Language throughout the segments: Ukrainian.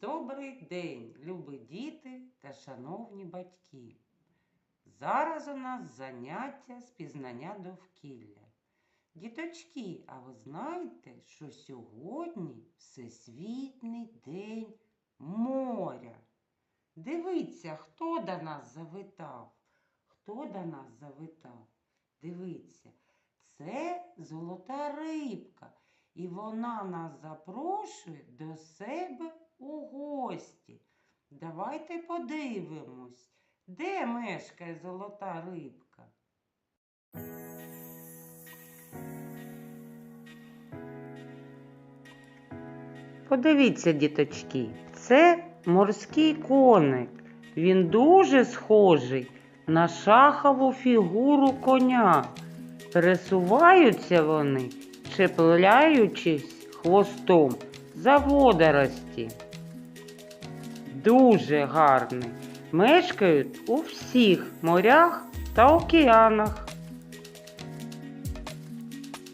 Добрий день, любі діти та шановні батьки! Зараз у нас заняття з пізнання довкілля. Діточки, а ви знаєте, що сьогодні Всесвітній день моря? Дивіться, хто до нас завітав? Хто до нас завітав? Дивіться, це золота рибка. І вона нас запрошує до себе у гості. Давайте подивимось, де мешкає золота рибка. Подивіться, діточки, це морський коник. Він дуже схожий на шахову фігуру коня. Пересуваються вони, чіпляючись хвостом за водорості. Дуже гарний. Мешкають у всіх морях та океанах.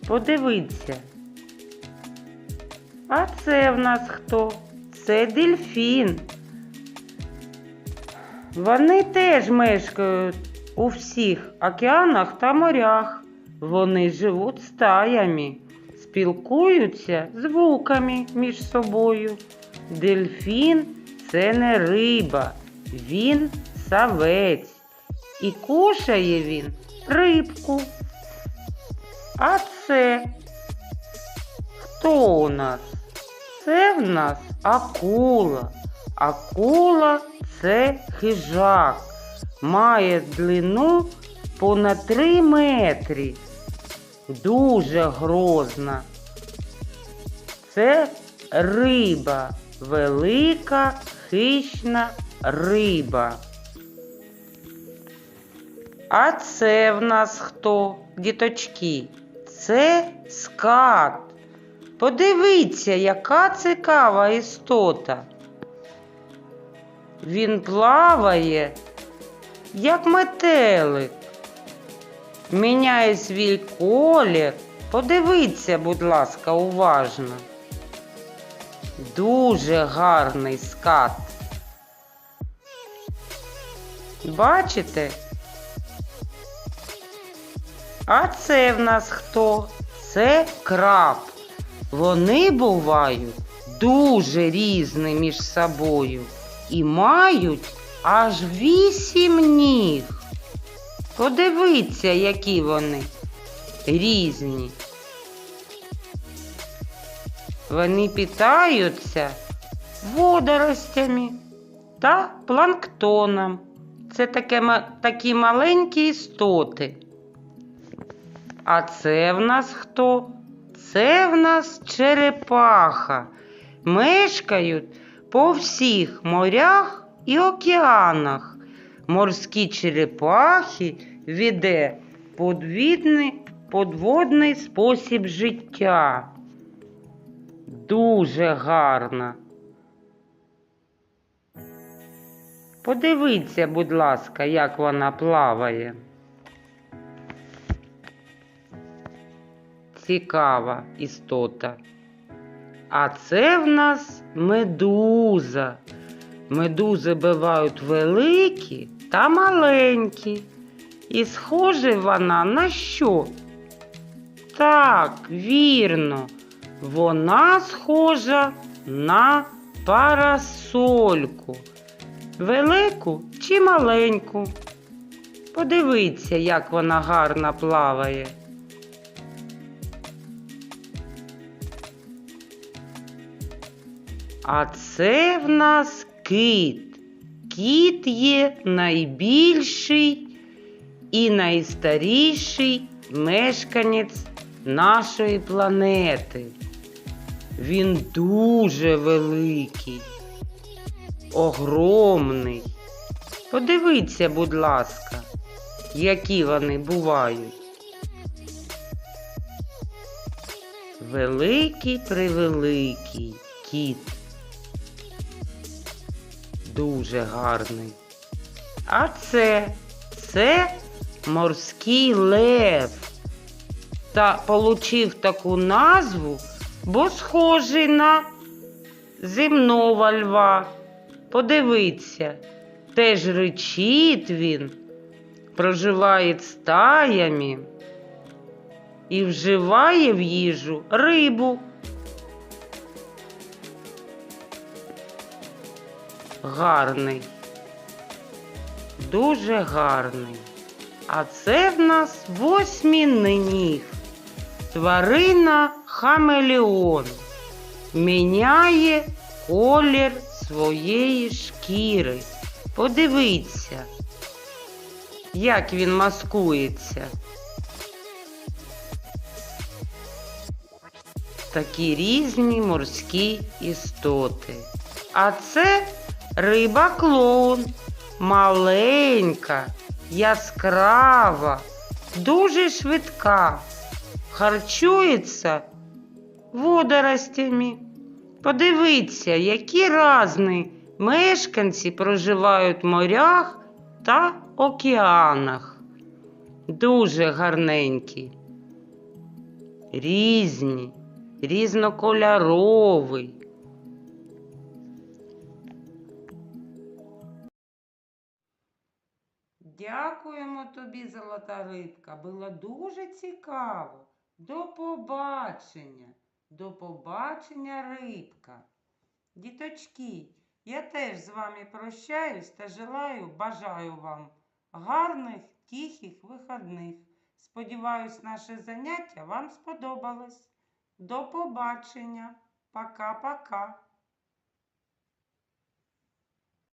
Подивіться. А це в нас хто? Це дельфін. Вони теж мешкають у всіх океанах та морях. Вони живуть стаями, спілкуються звуками між собою. Дельфін – це не риба, він савець. І кушає він рибку. А це хто у нас? Це в нас акула. Акула – це хижак. Має длину понад 3 метри. Дуже грозна. Це риба. Велика хищна риба. А це в нас хто, діточки? Це скат. Подивіться, яка цікава істота. Він плаває, як метелик. Міняє свій колір. Подивіться, будь ласка, уважно. Дуже гарний скат. Бачите? А це в нас хто? Це краб. Вони бувають дуже різні між собою і мають аж 8 ніг. Подивіться, які вони різні. Вони питаються водоростями та планктоном. Це такі маленькі істоти. А це в нас хто? Це в нас черепаха. Мешкають по всіх морях і океанах. Морські черепахи веде подводний спосіб життя. Дуже гарна. Подивіться, будь ласка, як вона плаває. Цікава істота. А це в нас медуза. Медузи бувають великі та маленькі. І схожа вона на що? Так, вірно. Вона схожа на парасольку. Велику чи маленьку? Подивіться, як вона гарно плаває. А це в нас кит. Кит є найбільший і найстаріший мешканець нашої планети. Він дуже великий, огромний. Подивіться, будь ласка, які вони бувають. Великий-превеликий кіт. Дуже гарний. А це морський лев. Та получив таку назву, бо схожий на земного льва. Подивіться, теж ричить він, проживає стаями і вживає в їжу рибу. Гарний, дуже гарний. А це в нас восьминіг. Тварина хамелеон. Міняє колір своєї шкіри. Подивіться, як він маскується. Такі різні морські істоти. А це риба-клоун. Маленька, яскрава, дуже швидка. Харчується водоростями. Подивіться, які різні мешканці проживають в морях та океанах. Дуже гарненькі, різні, різнокольорові. Дякуємо тобі, золота рибка, було дуже цікаво. До побачення, до побачення, рибка. Діточки, я теж з вами прощаюсь та бажаю вам гарних, тихих вихідних. Сподіваюсь, наше заняття вам сподобалось. До побачення. Пока-пока.